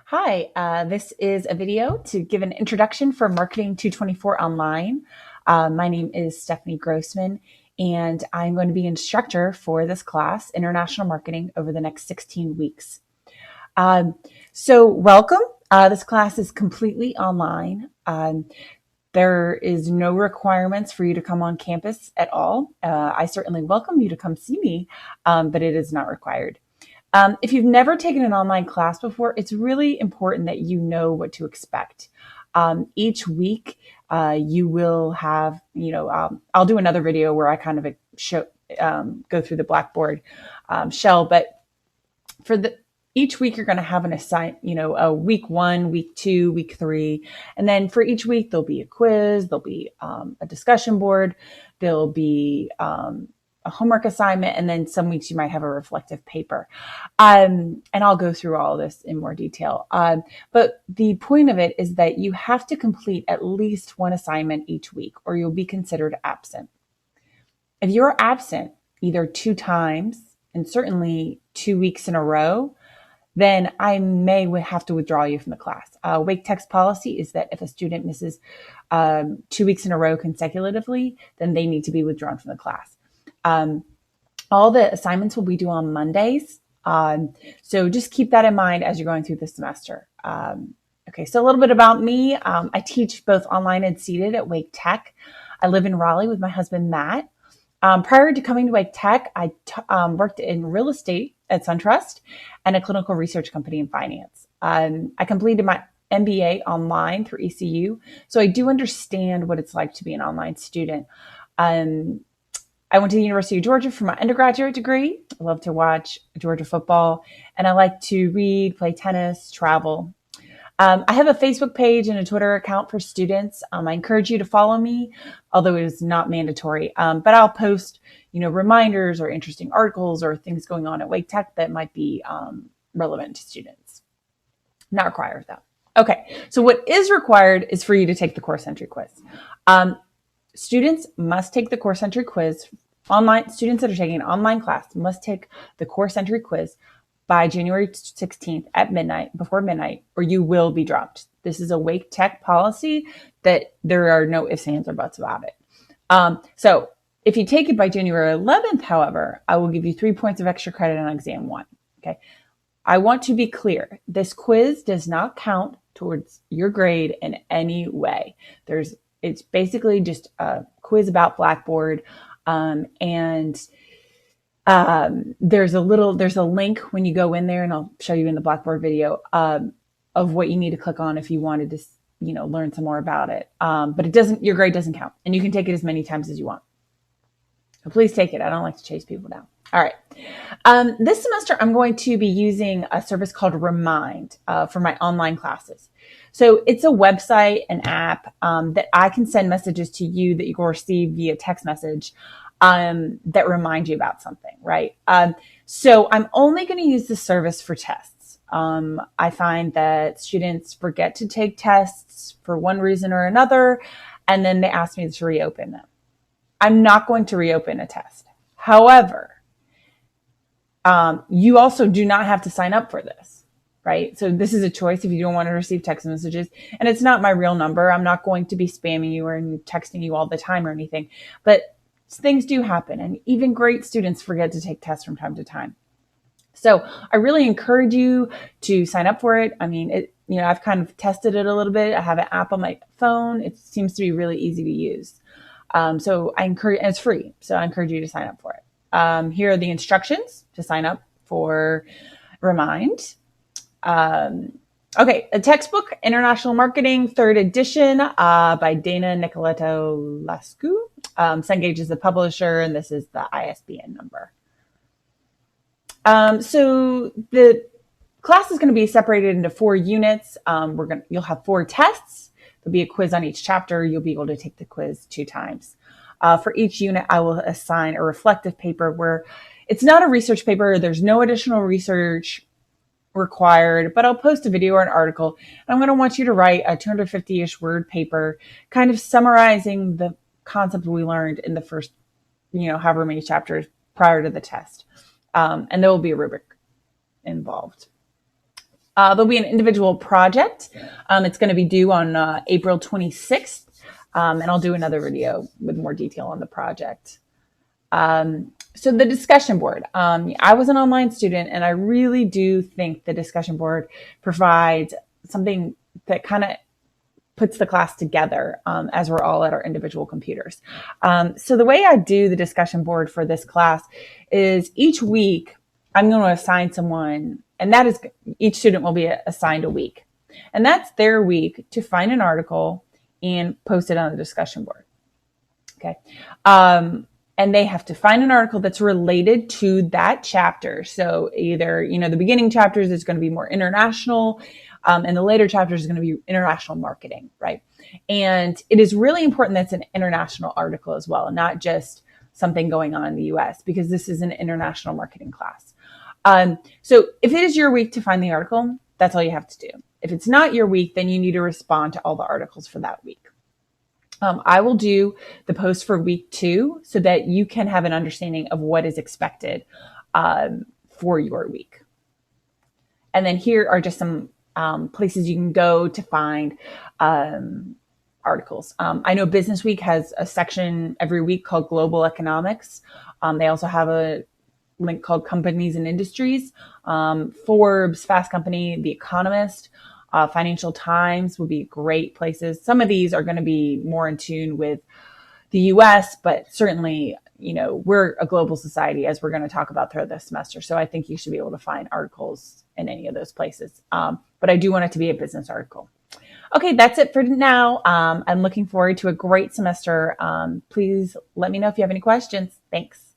Hi, this is a video to give an introduction for Marketing 224 Online. My name is Stephanie Grossman, and I'm going to be instructor for this class, International Marketing, over the next 16 weeks. So welcome. This class is completely online. There is no requirements for you to come on campus at all. I certainly welcome you to come see me, but it is not required. If you've never taken an online class before, it's really important that you know what to expect. Each week, you will have, I'll do another video where I kind of go through the Blackboard shell, but for each week you're going to have an a week 1, week 2, week 3. And then for each week, there'll be a quiz, there'll be a discussion board, there'll be a homework assignment, and then some weeks you might have a reflective paper. And I'll go through all of this in more detail. But the point of it is that you have to complete at least one assignment each week, or you'll be considered absent. If you're absent either 2 times, and certainly 2 weeks in a row, then I may have to withdraw you from the class. Wake Tech's policy is that if a student misses 2 weeks in a row consecutively, then they need to be withdrawn from the class. All the assignments will be due on Mondays. So just keep that in mind as you're going through the semester. Okay, so a little bit about me. I teach both online and seated at Wake Tech. I live in Raleigh with my husband, Matt. Prior to coming to Wake Tech, I worked in real estate at SunTrust and a clinical research company in finance. I completed my MBA online through ECU, so I do understand what it's like to be an online student. I went to the University of Georgia for my undergraduate degree. I love to watch Georgia football, and I like to read, play tennis, travel. I have a Facebook page and a Twitter account for students. I encourage you to follow me, although it is not mandatory. But I'll post, reminders or interesting articles or things going on at Wake Tech that might be relevant to students. Not required though. Okay, so what is required is for you to take the course entry quiz. Students must take the course entry quiz. Students that are taking an online class must take the course entry quiz by January 16th at midnight, before midnight, or you will be dropped. This is a Wake Tech policy that there are no ifs, ands, or buts about it. So if you take it by January 11th, however, I will give you 3 points of extra credit on exam 1. Okay. I want to be clear. This quiz does not count towards your grade in any way. It's basically just a quiz about Blackboard. There's a link when you go in there, and I'll show you in the Blackboard video, of what you need to click on if you wanted to, learn some more about it. But your grade doesn't count, and you can take it as many times as you want. So please take it. I don't like to chase people down. All right. This semester, I'm going to be using a service called Remind for my online classes. So it's a website, an app that I can send messages to you that you can receive via text message that remind you about something, right? So I'm only going to use this service for tests. I find that students forget to take tests for one reason or another, and then they ask me to reopen them. I'm not going to reopen a test. However, you also do not have to sign up for this, right? So this is a choice if you don't want to receive text messages. And it's not my real number. I'm not going to be spamming you or texting you all the time or anything. But things do happen. And even great students forget to take tests from time to time. So I really encourage you to sign up for it. I mean, I've kind of tested it a little bit. I have an app on my phone. It seems to be really easy to use. So and it's free. So I encourage you to sign up for it. Here are the instructions to sign up for Remind. Okay, a textbook, International Marketing, 3rd edition by Dana Nicoletto-Lascu. Cengage is the publisher, and this is the ISBN number. So the class is going to be separated into 4 units. You'll have 4 tests. There'll be a quiz on each chapter. You'll be able to take the quiz 2 times. For each unit, I will assign a reflective paper where it's not a research paper. There's no additional research required, but I'll post a video or an article. And I'm going to want you to write a 250-ish word paper, kind of summarizing the concept we learned in the first, however many chapters prior to the test. And there will be a rubric involved. There'll be an individual project. It's going to be due on April 26th, and I'll do another video with more detail on the project. So the discussion board. I was an online student, and I really do think the discussion board provides something that kind of puts the class together as we're all at our individual computers. So the way I do the discussion board for this class is each week I'm going to assign someone, and that is each student will be assigned a week. And that's their week to find an article and post it on the discussion board. Okay. And they have to find an article that's related to that chapter. So either, the beginning chapters is going to be more international, and the later chapters is going to be international marketing, right? And it is really important that it's an international article as well, not just something going on in the US, because this is an international marketing class. So if it is your week to find the article, that's all you have to do. If it's not your week, then you need to respond to all the articles for that week. I will do the post for week 2 so that you can have an understanding of what is expected for your week. And then here are just some places you can go to find articles. I know Business Week has a section every week called Global Economics. They also have a link called Companies and Industries. Forbes, Fast Company, The Economist, Financial Times would be great places. Some of these are going to be more in tune with the US, but certainly, we're a global society, as we're going to talk about throughout this semester. So I think you should be able to find articles in any of those places. But I do want it to be a business article. Okay, that's it for now. I'm looking forward to a great semester. Please let me know if you have any questions. Thanks.